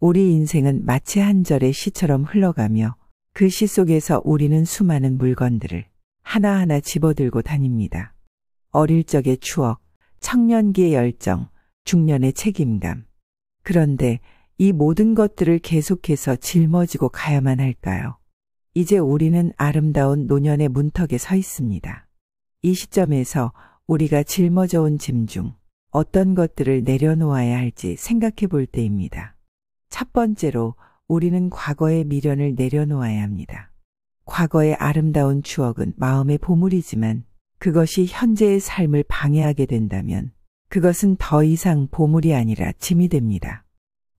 우리 인생은 마치 한 절의 시처럼 흘러가며 그 시 속에서 우리는 수많은 물건들을 하나하나 집어들고 다닙니다. 어릴 적의 추억, 청년기의 열정, 중년의 책임감. 그런데 이 모든 것들을 계속해서 짊어지고 가야만 할까요? 이제 우리는 아름다운 노년의 문턱에 서 있습니다. 이 시점에서 우리가 짊어져 온 짐 중 어떤 것들을 내려놓아야 할지 생각해 볼 때입니다. 첫 번째로 우리는 과거의 미련을 내려놓아야 합니다. 과거의 아름다운 추억은 마음의 보물이지만 그것이 현재의 삶을 방해하게 된다면 그것은 더 이상 보물이 아니라 짐이 됩니다.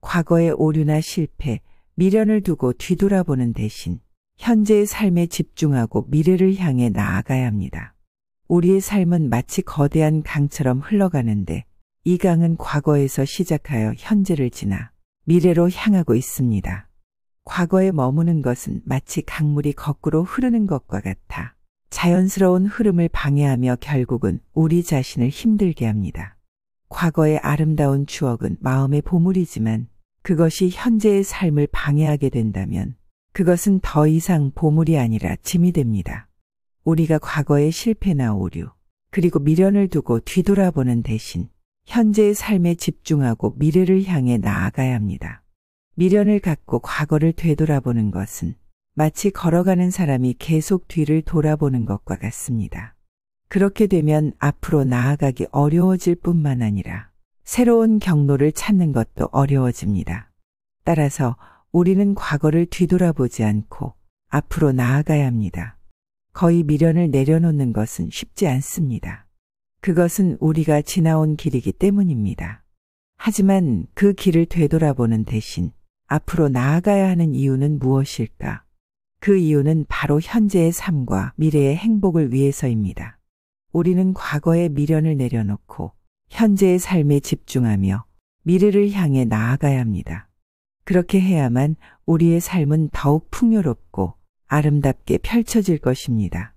과거의 오류나 실패, 미련을 두고 뒤돌아보는 대신 현재의 삶에 집중하고 미래를 향해 나아가야 합니다. 우리의 삶은 마치 거대한 강처럼 흘러가는데 이 강은 과거에서 시작하여 현재를 지나 미래로 향하고 있습니다. 과거에 머무는 것은 마치 강물이 거꾸로 흐르는 것과 같아 자연스러운 흐름을 방해하며 결국은 우리 자신을 힘들게 합니다. 과거의 아름다운 추억은 마음의 보물이지만 그것이 현재의 삶을 방해하게 된다면 그것은 더 이상 보물이 아니라 짐이 됩니다. 우리가 과거의 실패나 오류, 그리고 미련을 두고 뒤돌아보는 대신 현재의 삶에 집중하고 미래를 향해 나아가야 합니다. 미련을 갖고 과거를 되돌아보는 것은 마치 걸어가는 사람이 계속 뒤를 돌아보는 것과 같습니다. 그렇게 되면 앞으로 나아가기 어려워질 뿐만 아니라 새로운 경로를 찾는 것도 어려워집니다. 따라서 우리는 과거를 뒤돌아보지 않고 앞으로 나아가야 합니다. 거의 미련을 내려놓는 것은 쉽지 않습니다. 그것은 우리가 지나온 길이기 때문입니다. 하지만 그 길을 되돌아보는 대신 앞으로 나아가야 하는 이유는 무엇일까? 그 이유는 바로 현재의 삶과 미래의 행복을 위해서입니다. 우리는 과거의 미련을 내려놓고 현재의 삶에 집중하며 미래를 향해 나아가야 합니다. 그렇게 해야만 우리의 삶은 더욱 풍요롭고 아름답게 펼쳐질 것입니다.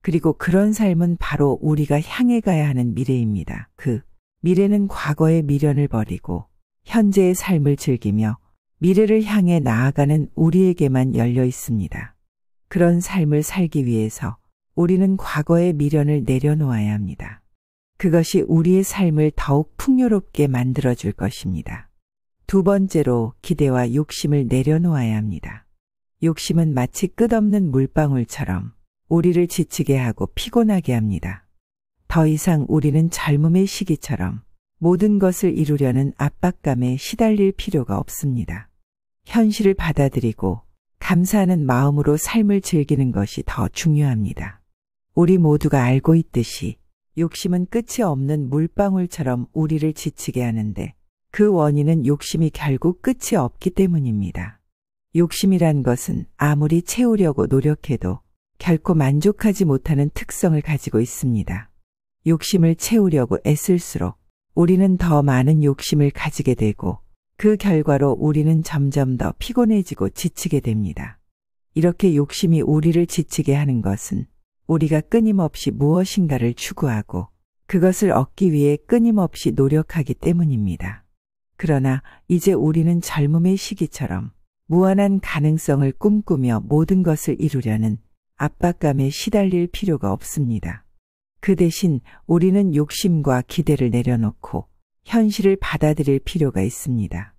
그리고 그런 삶은 바로 우리가 향해 가야 하는 미래입니다. 그 미래는 과거의 미련을 버리고 현재의 삶을 즐기며 미래를 향해 나아가는 우리에게만 열려 있습니다. 그런 삶을 살기 위해서 우리는 과거의 미련을 내려놓아야 합니다. 그것이 우리의 삶을 더욱 풍요롭게 만들어줄 것입니다. 두 번째로 기대와 욕심을 내려놓아야 합니다. 욕심은 마치 끝없는 물방울처럼 우리를 지치게 하고 피곤하게 합니다. 더 이상 우리는 젊음의 시기처럼 모든 것을 이루려는 압박감에 시달릴 필요가 없습니다. 현실을 받아들이고 감사하는 마음으로 삶을 즐기는 것이 더 중요합니다. 우리 모두가 알고 있듯이 욕심은 끝이 없는 물방울처럼 우리를 지치게 하는데 그 원인은 욕심이 결국 끝이 없기 때문입니다. 욕심이란 것은 아무리 채우려고 노력해도 결코 만족하지 못하는 특성을 가지고 있습니다. 욕심을 채우려고 애쓸수록 우리는 더 많은 욕심을 가지게 되고 그 결과로 우리는 점점 더 피곤해지고 지치게 됩니다. 이렇게 욕심이 우리를 지치게 하는 것은 우리가 끊임없이 무엇인가를 추구하고 그것을 얻기 위해 끊임없이 노력하기 때문입니다. 그러나 이제 우리는 젊음의 시기처럼 무한한 가능성을 꿈꾸며 모든 것을 이루려는 압박감에 시달릴 필요가 없습니다. 그 대신 우리는 욕심과 기대를 내려놓고 현실을 받아들일 필요가 있습니다.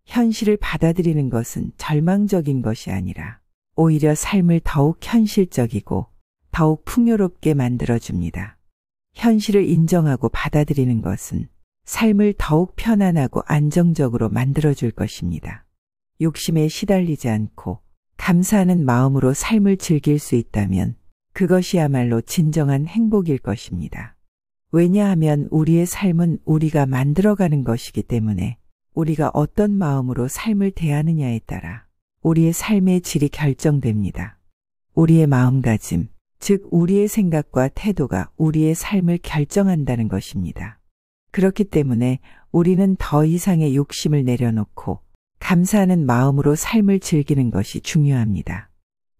현실을 받아들이는 것은 절망적인 것이 아니라 오히려 삶을 더욱 현실적이고 더욱 풍요롭게 만들어줍니다. 현실을 인정하고 받아들이는 것은 삶을 더욱 편안하고 안정적으로 만들어줄 것입니다. 욕심에 시달리지 않고 감사하는 마음으로 삶을 즐길 수 있다면 그것이야말로 진정한 행복일 것입니다. 왜냐하면 우리의 삶은 우리가 만들어가는 것이기 때문에 우리가 어떤 마음으로 삶을 대하느냐에 따라 우리의 삶의 질이 결정됩니다. 우리의 마음가짐, 즉 우리의 생각과 태도가 우리의 삶을 결정한다는 것입니다. 그렇기 때문에 우리는 더 이상의 욕심을 내려놓고 감사하는 마음으로 삶을 즐기는 것이 중요합니다.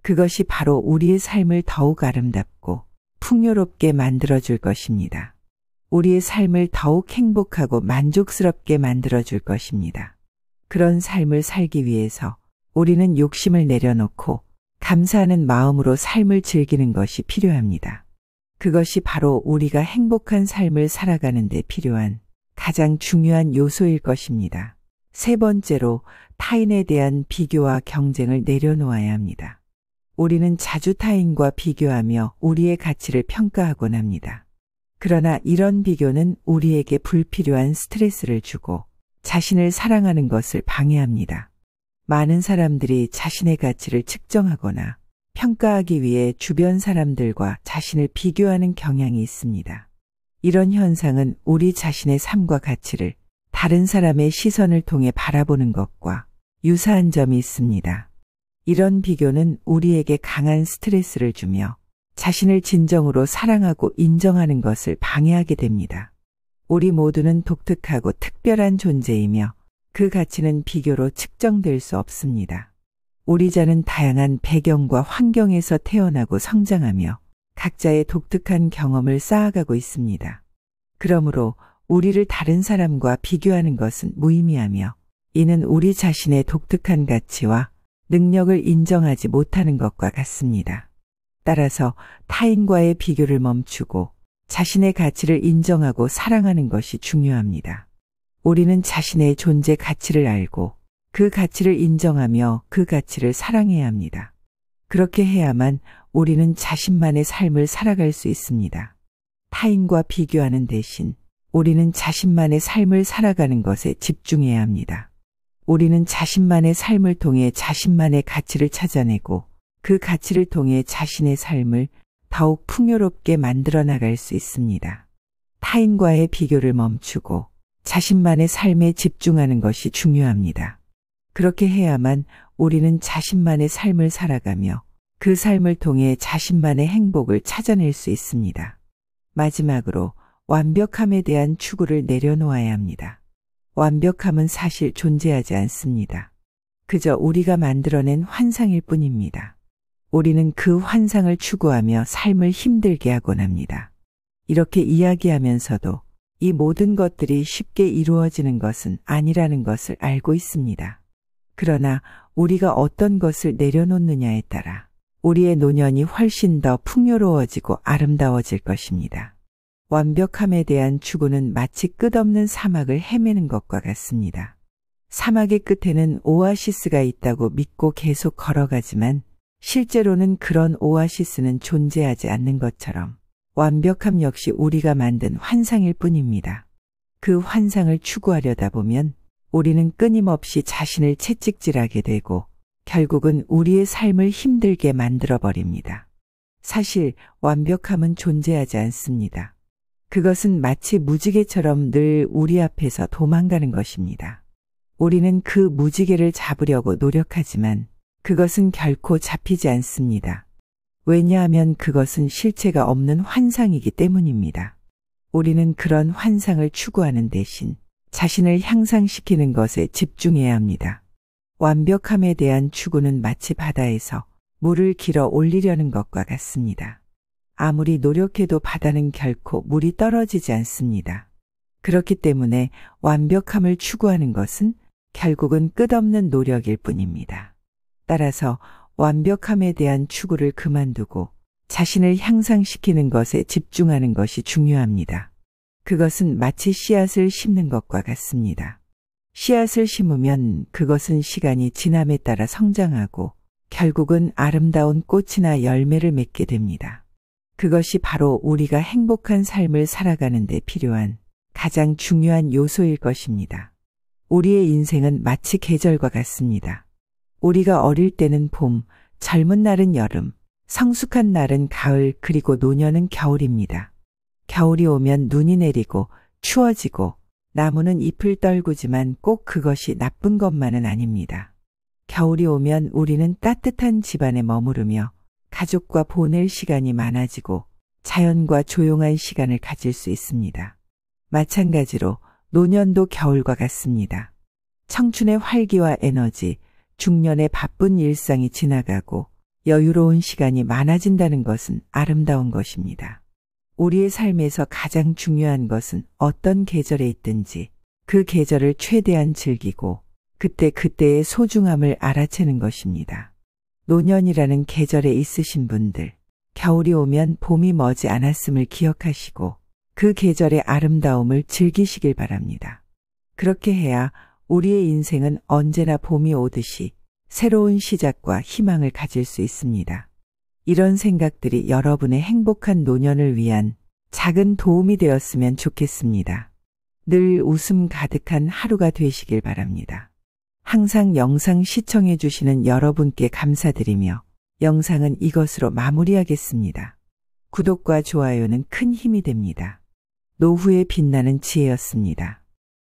그것이 바로 우리의 삶을 더욱 아름답고 풍요롭게 만들어줄 것입니다. 우리의 삶을 더욱 행복하고 만족스럽게 만들어줄 것입니다. 그런 삶을 살기 위해서 우리는 욕심을 내려놓고 감사하는 마음으로 삶을 즐기는 것이 필요합니다. 그것이 바로 우리가 행복한 삶을 살아가는 데 필요한 가장 중요한 요소일 것입니다. 세 번째로 타인에 대한 비교와 경쟁을 내려놓아야 합니다. 우리는 자주 타인과 비교하며 우리의 가치를 평가하곤 합니다. 그러나 이런 비교는 우리에게 불필요한 스트레스를 주고 자신을 사랑하는 것을 방해합니다. 많은 사람들이 자신의 가치를 측정하거나 평가하기 위해 주변 사람들과 자신을 비교하는 경향이 있습니다. 이런 현상은 우리 자신의 삶과 가치를 다른 사람의 시선을 통해 바라보는 것과 유사한 점이 있습니다. 이런 비교는 우리에게 강한 스트레스를 주며 자신을 진정으로 사랑하고 인정하는 것을 방해하게 됩니다. 우리 모두는 독특하고 특별한 존재이며 그 가치는 비교로 측정될 수 없습니다. 우리 자는 다양한 배경과 환경에서 태어나고 성장하며 각자의 독특한 경험을 쌓아가고 있습니다. 그러므로 우리를 다른 사람과 비교하는 것은 무의미하며 이는 우리 자신의 독특한 가치와 능력을 인정하지 못하는 것과 같습니다. 따라서 타인과의 비교를 멈추고 자신의 가치를 인정하고 사랑하는 것이 중요합니다. 우리는 자신의 존재 가치를 알고 그 가치를 인정하며 그 가치를 사랑해야 합니다. 그렇게 해야만 우리는 자신만의 삶을 살아갈 수 있습니다. 타인과 비교하는 대신 우리는 자신만의 삶을 살아가는 것에 집중해야 합니다. 우리는 자신만의 삶을 통해 자신만의 가치를 찾아내고 그 가치를 통해 자신의 삶을 더욱 풍요롭게 만들어 나갈 수 있습니다. 타인과의 비교를 멈추고 자신만의 삶에 집중하는 것이 중요합니다. 그렇게 해야만 우리는 자신만의 삶을 살아가며 그 삶을 통해 자신만의 행복을 찾아낼 수 있습니다. 마지막으로 완벽함에 대한 추구를 내려놓아야 합니다. 완벽함은 사실 존재하지 않습니다. 그저 우리가 만들어낸 환상일 뿐입니다. 우리는 그 환상을 추구하며 삶을 힘들게 하곤 합니다. 이렇게 이야기하면서도 이 모든 것들이 쉽게 이루어지는 것은 아니라는 것을 알고 있습니다. 그러나 우리가 어떤 것을 내려놓느냐에 따라 우리의 노년이 훨씬 더 풍요로워지고 아름다워질 것입니다. 완벽함에 대한 추구는 마치 끝없는 사막을 헤매는 것과 같습니다. 사막의 끝에는 오아시스가 있다고 믿고 계속 걸어가지만 실제로는 그런 오아시스는 존재하지 않는 것처럼 완벽함 역시 우리가 만든 환상일 뿐입니다. 그 환상을 추구하려다 보면 우리는 끊임없이 자신을 채찍질하게 되고 결국은 우리의 삶을 힘들게 만들어버립니다. 사실 완벽함은 존재하지 않습니다. 그것은 마치 무지개처럼 늘 우리 앞에서 도망가는 것입니다. 우리는 그 무지개를 잡으려고 노력하지만 그것은 결코 잡히지 않습니다. 왜냐하면 그것은 실체가 없는 환상이기 때문입니다. 우리는 그런 환상을 추구하는 대신 자신을 향상시키는 것에 집중해야 합니다. 완벽함에 대한 추구는 마치 바다에서 물을 길어 올리려는 것과 같습니다. 아무리 노력해도 바다는 결코 물이 떨어지지 않습니다. 그렇기 때문에 완벽함을 추구하는 것은 결국은 끝없는 노력일 뿐입니다. 따라서 완벽함에 대한 추구를 그만두고 자신을 향상시키는 것에 집중하는 것이 중요합니다. 그것은 마치 씨앗을 심는 것과 같습니다. 씨앗을 심으면 그것은 시간이 지남에 따라 성장하고 결국은 아름다운 꽃이나 열매를 맺게 됩니다. 그것이 바로 우리가 행복한 삶을 살아가는 데 필요한 가장 중요한 요소일 것입니다. 우리의 인생은 마치 계절과 같습니다. 우리가 어릴 때는 봄, 젊은 날은 여름, 성숙한 날은 가을, 그리고 노년은 겨울입니다. 겨울이 오면 눈이 내리고 추워지고 나무는 잎을 떨구지만 꼭 그것이 나쁜 것만은 아닙니다. 겨울이 오면 우리는 따뜻한 집안에 머무르며 가족과 보낼 시간이 많아지고 자연과 조용한 시간을 가질 수 있습니다. 마찬가지로 노년도 겨울과 같습니다. 청춘의 활기와 에너지, 중년의 바쁜 일상이 지나가고 여유로운 시간이 많아진다는 것은 아름다운 것입니다. 우리의 삶에서 가장 중요한 것은 어떤 계절에 있든지 그 계절을 최대한 즐기고 그때그때의 소중함을 알아채는 것입니다. 노년이라는 계절에 있으신 분들, 겨울이 오면 봄이 머지 않았음을 기억하시고 그 계절의 아름다움을 즐기시길 바랍니다. 그렇게 해야 우리의 인생은 언제나 봄이 오듯이 새로운 시작과 희망을 가질 수 있습니다. 이런 생각들이 여러분의 행복한 노년을 위한 작은 도움이 되었으면 좋겠습니다. 늘 웃음 가득한 하루가 되시길 바랍니다. 항상 영상 시청해 주시는 여러분께 감사드리며 영상은 이것으로 마무리하겠습니다. 구독과 좋아요는 큰 힘이 됩니다. 노후에 빛나는 지혜였습니다.